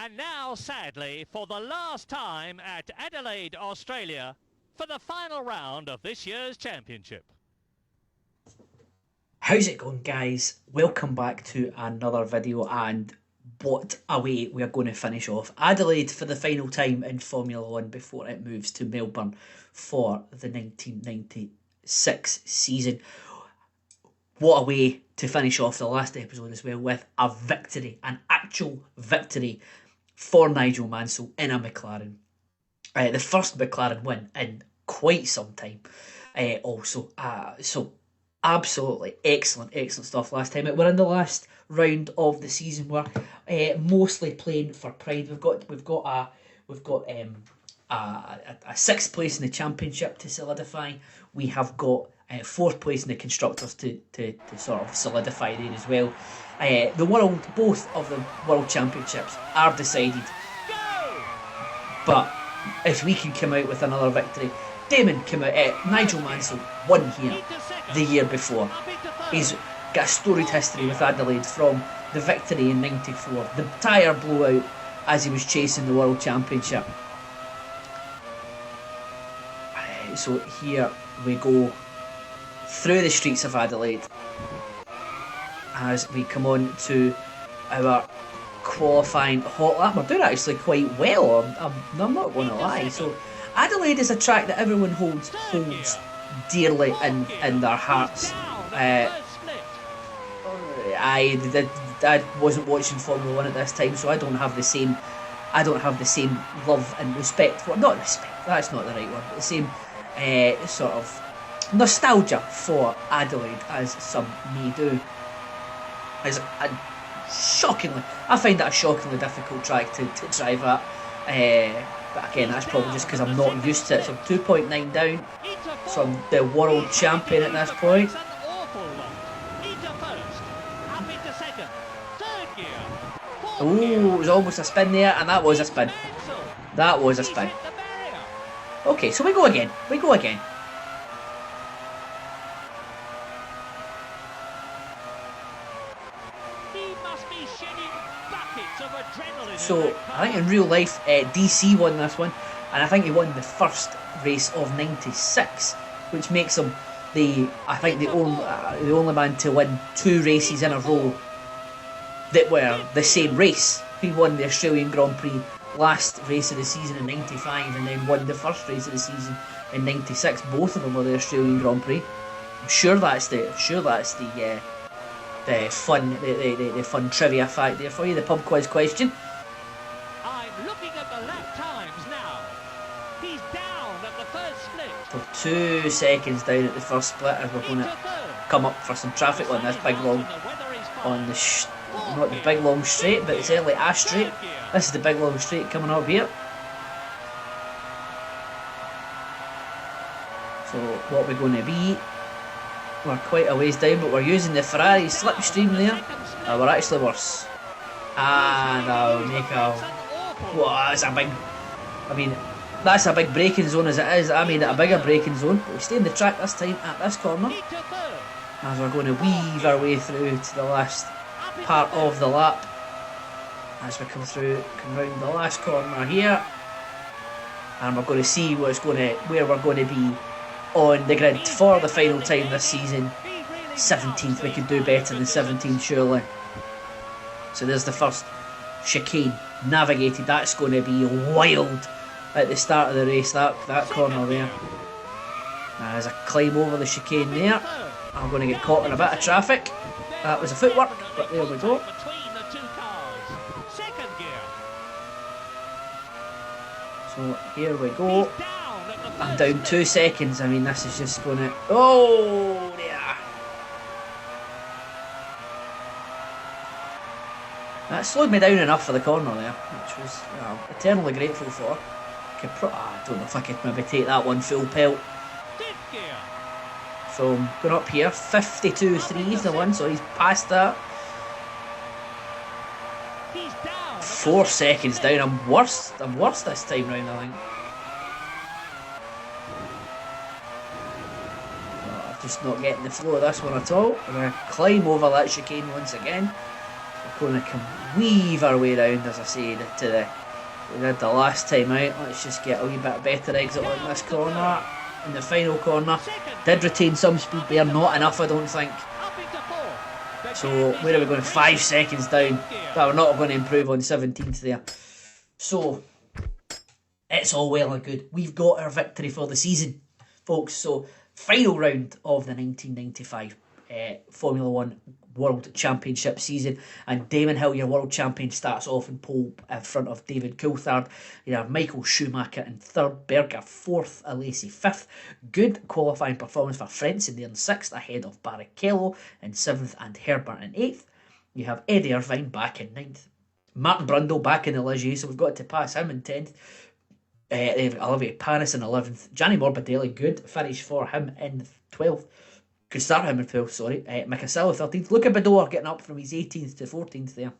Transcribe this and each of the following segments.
And now, sadly, for the last time at Adelaide, Australia, for the final round of this year's championship. How's it going, guys? Welcome back to another video, and what a way we are going to finish off Adelaide for the final time in Formula 1 before it moves to Melbourne for the 1996 season. What a way to finish off the last episode as well, with a victory, an actual victory for Nigel Mansell in a McLaren. The first McLaren win in quite some time. So absolutely excellent stuff last time. We're in the last round of the season. We're mostly playing for pride. We've got a sixth place in the championship to solidify. We have got fourth place in the constructors to sort of solidify there as well. Both of the world championships are decided. But if we can come out with another victory, Nigel Mansell won here the year before. He's got a storied history with Adelaide, from the victory in '94, the tyre blowout as he was chasing the World Championship. So here we go through the streets of Adelaide as we come on to our qualifying hot lap. We're doing actually quite well, I'm not going to lie. So Adelaide is a track that everyone holds dearly in their hearts. I wasn't watching Formula 1 at this time, so I don't have the same love and respect for, not respect, that's not the right word, but the same sort of nostalgia for Adelaide as some may do. I find that a shockingly difficult track to drive at. But again, that's probably just because I'm not used to it. So I'm 2.9 down. So I'm the world champion at this point. Ooh, it was almost a spin there, and that was a spin. Okay, so we go again. So I think in real life, DC won this one, and I think he won the first race of '96, which makes him the only man to win two races in a row that were the same race. He won the Australian Grand Prix last race of the season in '95, and then won the first race of the season in '96. Both of them were the Australian Grand Prix. I'm sure that's the fun trivia fact there for you, the pub quiz question. I'm looking at the lap times now. He's down at the first split. So 2 seconds down at the first split, as we're going to come up for some traffic on this big long, not the big long straight, but it's Adelaide A straight. This is the big long straight coming up here. So what we're going to be, we're quite a ways down, but we're using the Ferrari slipstream there. We're actually worse. And I'll make a... Whoa, that's a big braking zone as it is. I mean, a bigger braking zone. But we stay in the track this time at this corner, as we're going to weave our way through to the last part of the lap. As we come round the last corner here. And we're going to see where we're going to be on the grid for the final time this season. 17th, we could do better than 17th surely. So there's the first chicane navigated. That's going to be wild at the start of the race, that corner there. As I climb over the chicane there, I'm going to get caught in a bit of traffic. That was a footwork, but there we go. So here we go. I'm down 2 seconds. I mean, this is just going to... Oh, yeah. That slowed me down enough for the corner there, which was eternally grateful for. I don't know if I could maybe take that one full pelt. So I'm going up here. 52.3 is the one, so he's past that. 4 seconds down. I'm worse this time round, I think. Just not getting the flow of this one at all. I'm going to climb over that chicane once again. going to come weave our way round, as I say, to we did the last time out. Let's just get a wee bit better exit on this corner. In the final corner, did retain some speed there, not enough I don't think. So where are we going? 5 seconds down, but we're not going to improve on 17th there. So it's all well and good. We've got our victory for the season, folks. So final round of the 1995 Formula 1 World Championship season, and Damon Hill, your world champion, starts off in pole in front of David Coulthard. You have Michael Schumacher in third, Berger fourth, Alesi fifth. Good qualifying performance for Frentzen there in sixth, ahead of Barrichello in seventh and Herbert in eighth. You have Eddie Irvine back in ninth, Martin Brundle back in the Ligier, so we've got to pass him in 10th. Olivier Panis in 11th. Gianni Morbidelli, good finish for him in 12th. Could start him in 12th, sorry. Micasella 13th. Luca Bador getting up from his 18th to 14th there.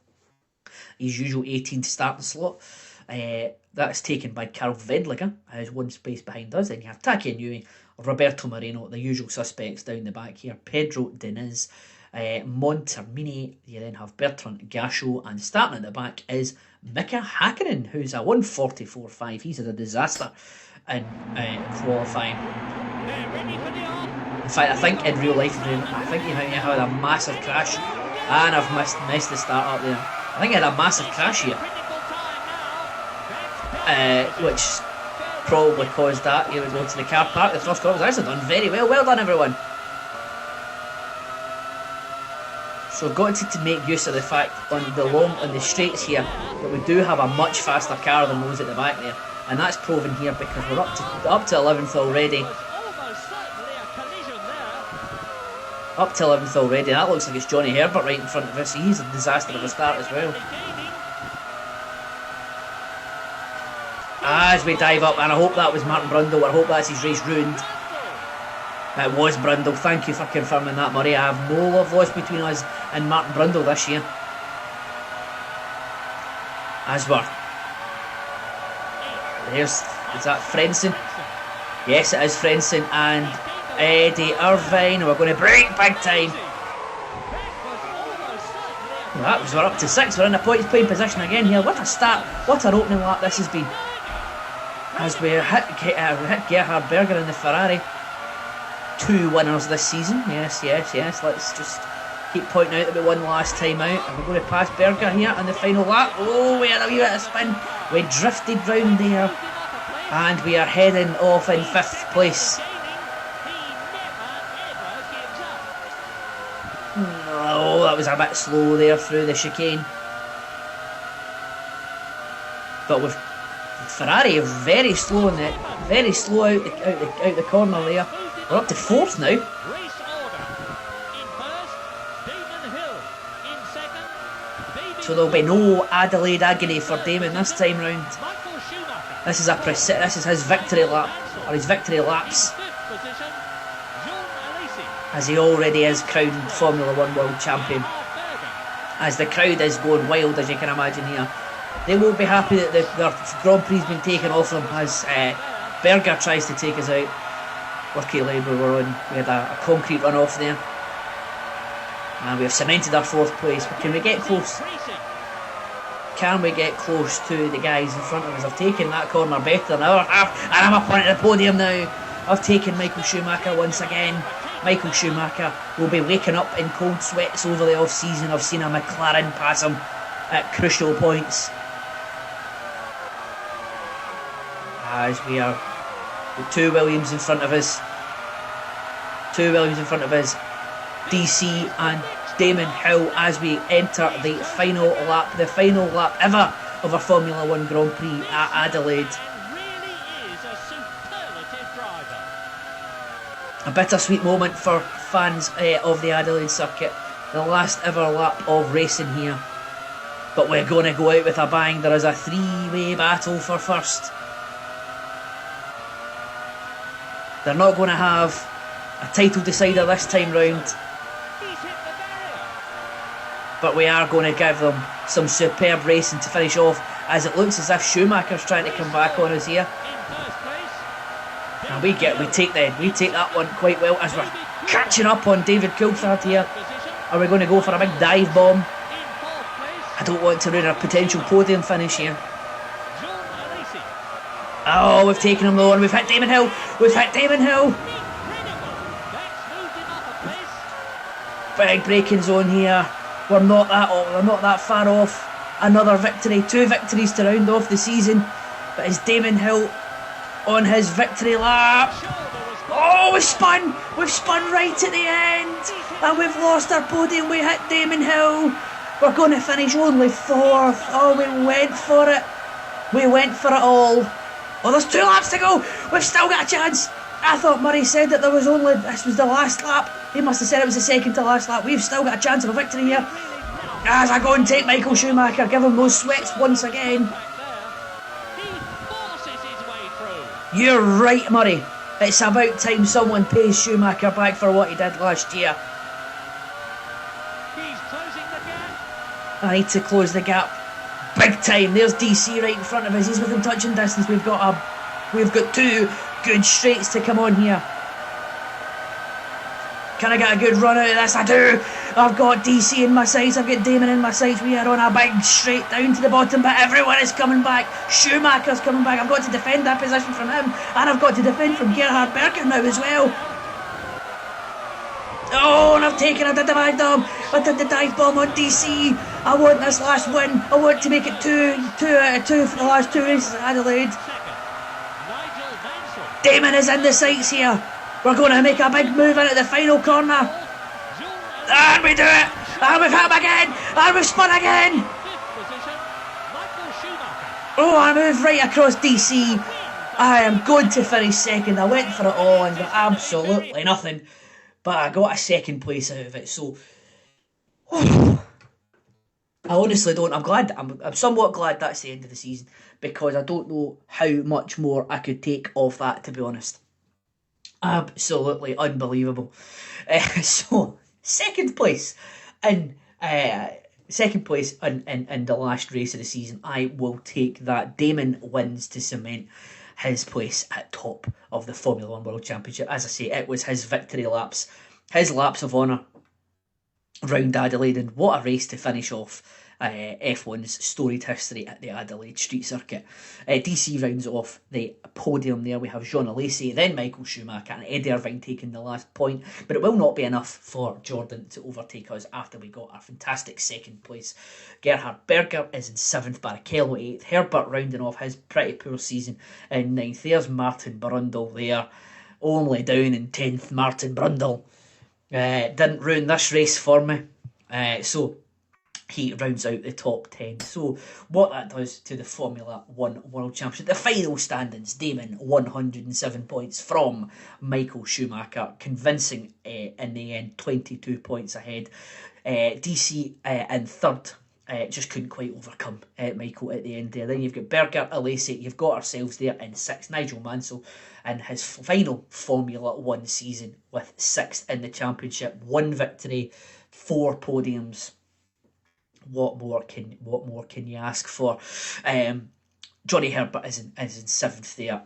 His usual 18th starting slot. That's taken by Carl Vedliger, who's one space behind us. Then you have Taki Newey, Roberto Moreno, the usual suspects down the back here. Pedro Diniz, Montermini. You then have Bertrand Gachot, and starting at the back is Mika Hakkinen, who's a 144.5. He's a disaster in qualifying. In fact, I think in real life, I think he had a massive crash, and I've missed the start up there. I think he had a massive crash here, which probably caused that. He would go to the car park. The first corner was actually done very well. Well done, everyone. So we've got to make use of the fact on the straights here that we do have a much faster car than those at the back there, and that's proven here because we're up to 11th already. Up to 11th already. That looks like it's Johnny Herbert right in front of us. He's a disaster of a start as well. As we dive up, and I hope that was Martin Brundle. I hope that's his race ruined. It was Brundle. Thank you for confirming that, Murray. I have no love lost between us and Martin Brundle this year. As we're... Is that Frentzen? Yes, it is Frentzen and Eddie Irvine. We're going to break big time. We're up to 6. We're in a points playing position again here. What a start. What an opening lap this has been. As we hit Gerhard Berger in the Ferrari. 2 winners this season. Yes. Let's just keep pointing out that we won last time out. And we're going to pass Berger here in the final lap. Oh, we had a wee bit of spin. We drifted round there. And we are heading off in 5th place. Oh, that was a bit slow there through the chicane. But with Ferrari very slow in it, very slow out the corner there. We're up to 4th now. So there'll be no Adelaide agony for Damon this time round. This is his victory lap, or his victory laps, as he already is crowned Formula 1 World Champion. As the crowd is going wild, as you can imagine here. They won't be happy that their Grand Prix has been taken off them, as Berger tries to take us out. Lucky Lane we were on. We had a concrete runoff there. And we have cemented our 4th place. But can we get close? Can we get close to the guys in front of us? I've taken that corner better than I have, and I'm up on the podium now. I've taken Michael Schumacher once again. Michael Schumacher will be waking up in cold sweats over the off-season. I've seen a McLaren pass him at crucial points. As we are with 2 Williams in front of us. 2 Williams in front of us. DC and Damon Hill as we enter the final lap ever of a Formula 1 Grand Prix at Adelaide. A bittersweet moment for fans of the Adelaide circuit. The last ever lap of racing here. But we're going to go out with a bang. There is a 3-way battle for first. They're not going to have a title decider this time round. But we are going to give them some superb racing to finish off, as it looks as if Schumacher's trying to come back on us here. And we take that one quite well, as we're catching up on David Coulthard here. Are we going to go for a big dive bomb? I don't want to ruin a potential podium finish here. Oh, we've taken him low and we've hit Damon Hill. We've hit Damon Hill. Big braking zone here. We're not that far off. Another victory, 2 victories to round off the season. But it's Damon Hill on his victory lap. Oh, we've spun right at the end. And we've lost our podium. We hit Damon Hill. We're going to finish only 4th. Oh, we went for it. We went for it all. Oh, there's 2 laps to go. We've still got a chance. I thought Murray said that this was the last lap. He must have said it was the second to last lap. We've still got a chance of a victory here. As I go and take Michael Schumacher, give him those sweats once again. You're right, Murray. It's about time someone pays Schumacher back for what he did last year. I need to close the gap. Big time. There's DC right in front of us. He's within touching distance. We've got 2 good straights to come on here. Can I get a good run out of this? I do. I've got DC in my sights. I've got Damon in my sights. We are on a big straight down to the bottom, but everyone is coming back. Schumacher's coming back. I've got to defend that position from him, and I've got to defend from Gerhard Berger now as well. Oh, and I did the dive bomb on DC. I want this last win. I want to make it 2 out of 2 for the last 2 races at Adelaide. Damon is in the sights here. We're going to make a big move into the final corner. And we do it. And we've hit him again. And we've spun again. Oh, I moved right across DC. I am going to finish second. I went for it all and got absolutely nothing. But I got a second place out of it, so I honestly don't. I'm somewhat glad that's the end of the season, because I don't know how much more I could take off that, to be honest. Absolutely unbelievable. So second place in the last race of the season. I will take that. Damon wins to cement his place at top of the Formula 1 World Championship. As I say, it was his victory laps, his laps of honour round Adelaide, and what a race to finish off F1's storied history at the Adelaide Street Circuit. DC rounds off the podium there. We have Jean Alesi, then Michael Schumacher and Eddie Irvine taking the last point, but it will not be enough for Jordan to overtake us after we got our fantastic second place. Gerhard Berger is in 7th, Barrichello 8th, Herbert rounding off his pretty poor season in 9th. There's Martin Brundle there, only down in 10th. Martin Brundle didn't ruin this race for me, so he rounds out the top 10. So what that does to the Formula 1 World Championship, the final standings: Damon 107 points from Michael Schumacher, convincing in the end, 22 points ahead. DC in 3rd, just couldn't quite overcome Michael at the end there. Then you've got Berger, Alesi, you've got ourselves there in 6th. Nigel Mansell in his final Formula 1 season with 6th in the championship, 1 victory, 4 podiums. What more can you ask for? Johnny Herbert is in 7th there.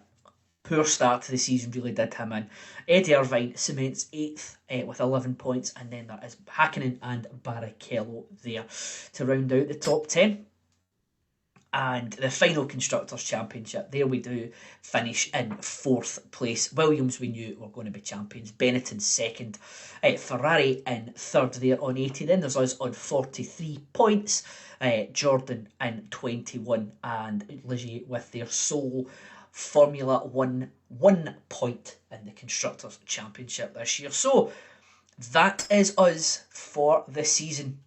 Poor start to the season really did him in. Eddie Irvine cements 8th with 11 points, and then that is Hakkinen and Barrichello there to round out the top 10. And the final Constructors' Championship, there we do finish in 4th place. Williams, we knew were going to be champions. Benetton 2nd. Ferrari in 3rd there on 80. Then there's us on 43 points. Jordan in 21. And Ligier with their sole Formula 1 1 point in the Constructors' Championship this year. So that is us for the season.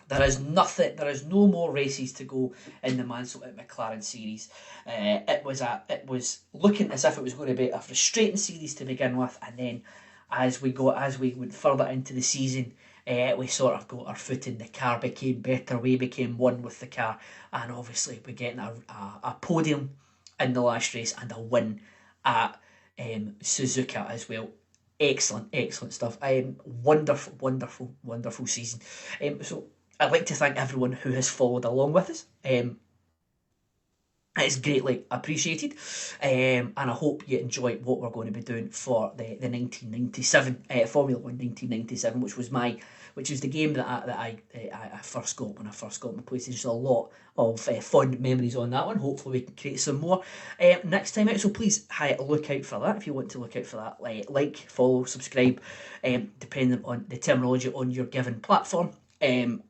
There is no more races to go in the Mansell at McLaren series. It was looking as if it was going to be a frustrating series to begin with, and then as we went further into the season, we sort of got our foot in the car, became better, we became one with the car, and obviously we're getting a podium in the last race and a win at Suzuka as well. Excellent stuff. Wonderful season. So I'd like to thank everyone who has followed along with us. It's greatly appreciated, and I hope you enjoy what we're going to be doing for the 1997 Formula 1 1997, which was the game that I first got when I first got my PlayStation. So a lot of fond memories on that one. Hopefully we can create some more next time out. So please look out for that. If you want to look out for that, like, follow, subscribe, depending on the terminology on your given platform, and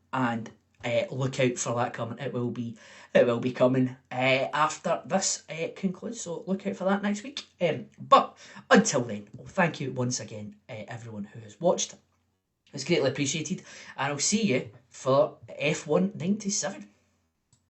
look out for that coming. It will be coming after this concludes, so look out for that next week. But until then, well, thank you once again, everyone who has watched. It's greatly appreciated, and I'll see you for F1 97.